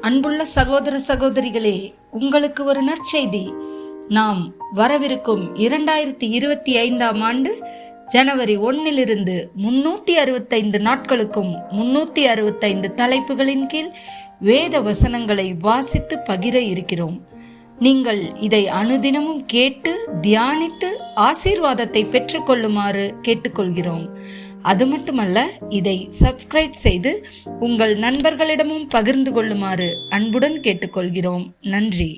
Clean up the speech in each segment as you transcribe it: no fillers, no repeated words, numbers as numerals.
அன்புள்ள சகோதர சகோதரிகளே, உங்களுக்கு ஒரு நற்செய்தி. நாம் வரவிருக்கும் 2025 ஆண்டு ஜனவரி 1 365 நாட்களுக்கும் 365 தலைப்புகளின் கீழ் வேத வசனங்களை வாசித்து பகிர இருக்கிறோம். நீங்கள் இதை அனுதினமும் கேட்டு தியானித்து ஆசீர்வாதத்தை பெற்றுக்கொள்ளுமாறு கேட்டுக்கொள்கிறோம். அது மட்டுமல்ல, இதை சப்ஸ்கிரைப் செய்து உங்கள் நண்பர்களிடமும் பகிர்ந்து கொள்ளுமாறு அன்புடன் கேட்டுக்கொள்கிறோம். நன்றி.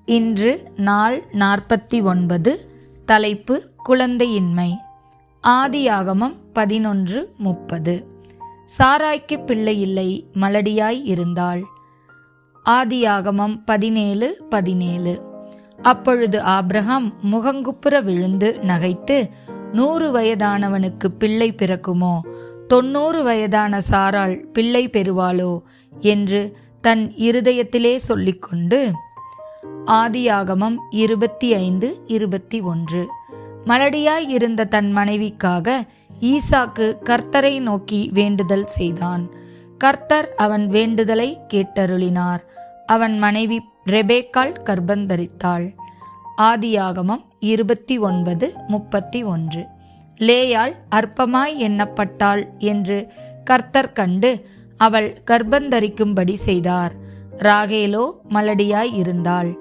இன்று நாள் 49. தலைப்பு குழந்தையின்மை. ஆதியாகமம் 11:30. சாராய்க்கு பிள்ளை இல்லை, மலடியாய் இருந்தாள். ஆதியாகமம் 17:17. அப்பொழுது ஆபிரகாம் முகங்குப்புற விழுந்து நகைத்து, 100 வயதானவனுக்கு பிள்ளை பிறக்குமோ, 90 வயதான சாராள் பிள்ளை பெறுவாளோ என்று தன் இருதயத்திலே சொல்லிக்கொண்டு. ஆதியாகமம் 25:21. மலடியாய் இருந்த தன் மனைவிக்காக ஈசாக்கு கர்த்தரை நோக்கி வேண்டுதல் செய்தான். கர்த்தர் அவன் வேண்டுதலை கேட்டருளினார். அவன் மனைவி ரெபேக்காள் கர்ப்பந்தரித்தாள். ஆதியாகமம் 29:31. லேயாள் அற்பமாய் எண்ணப்பட்டாள் என்று கர்த்தர் கண்டு அவள் கர்ப்பந்தரிக்கும்படி செய்தார். ராகேலோ மலடியாய் இருந்தாள்.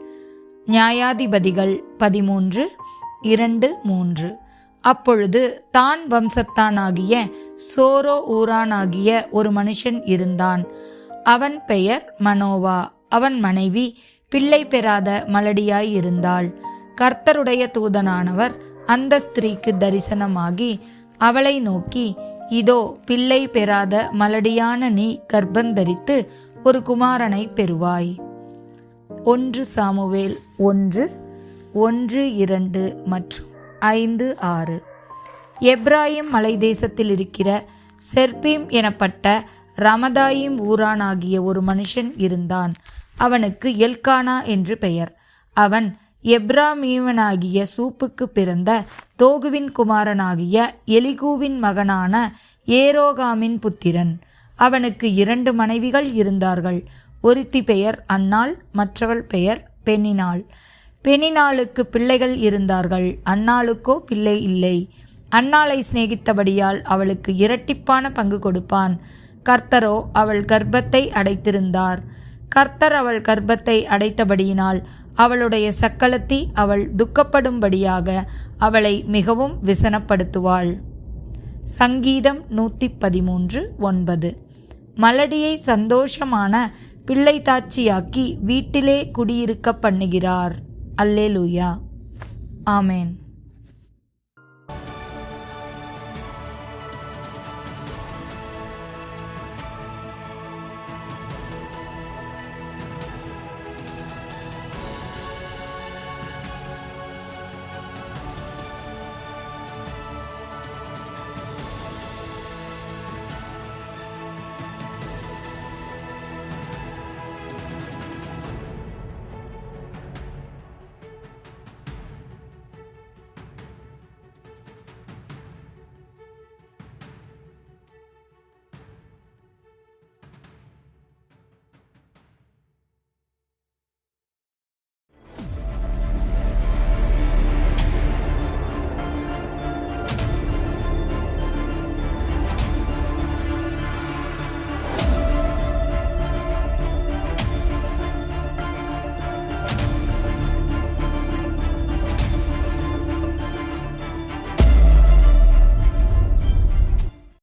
நியாயாதிபதிகள் 13:2-3. அப்பொழுது தான் வம்சத்தானாகிய சோரோ ஊரானாகிய ஒரு மனுஷன் இருந்தான். அவன் பெயர் மனோவா. அவன் மனைவி பிள்ளை பெறாத மலடியாய் இருந்தாள். கர்த்தருடைய தூதனானவர் அந்த ஸ்திரீக்கு தரிசனமாகி அவளை நோக்கி, இதோ பிள்ளை பெறாத மலடியான நீ கர்ப்பந்தரித்து ஒரு குமாரனை பெறுவாய். 1 சாமுவேல் 1:1-2 மற்றும் 5-6. எப்ராயிம் மலை தேசத்தில் இருக்கிற செர்பீம் எனப்பட்ட ரமதாயிம் ஊரானாகிய ஒரு மனுஷன் இருந்தான். அவனுக்கு எல்கானா என்று பெயர். அவன் எப்ராமீமனாகிய சூப்புக்கு பிறந்த தோகுவின் குமாரனாகிய எலிகூவின் மகனான ஏரோகாமின் புத்திரன். அவனுக்கு 2 மனைவிகள் இருந்தார்கள். ஒருத்தி பெயர் அன்னாள், மற்றவள் பெயர் பெனினாள். பெனினாளுக்கு பிள்ளைகள் இருந்தார்கள், அன்னாளுக்கோ பிள்ளை இல்லை. அன்னாளை சிநேகித்தபடியால் அவளுக்கு இரட்டிப்பான பங்கு கொடுப்பான். கர்த்தரோ அவள் கர்ப்பத்தை அடைத்திருந்தார். கர்த்தர் அவள் கர்ப்பத்தை அடைத்தபடியினால் அவளுடைய சக்களத்தி அவள் துக்கப்படும்படியாக அவளை மிகவும் விசனப்படுத்துவாள். சங்கீதம் 113:9. மலடியை சந்தோஷமான பிள்ளை தாட்சியாக்கி வீட்டிலே குடியிருக்க பண்ணுகிறார். அல்லேலூயா. ஆமேன்.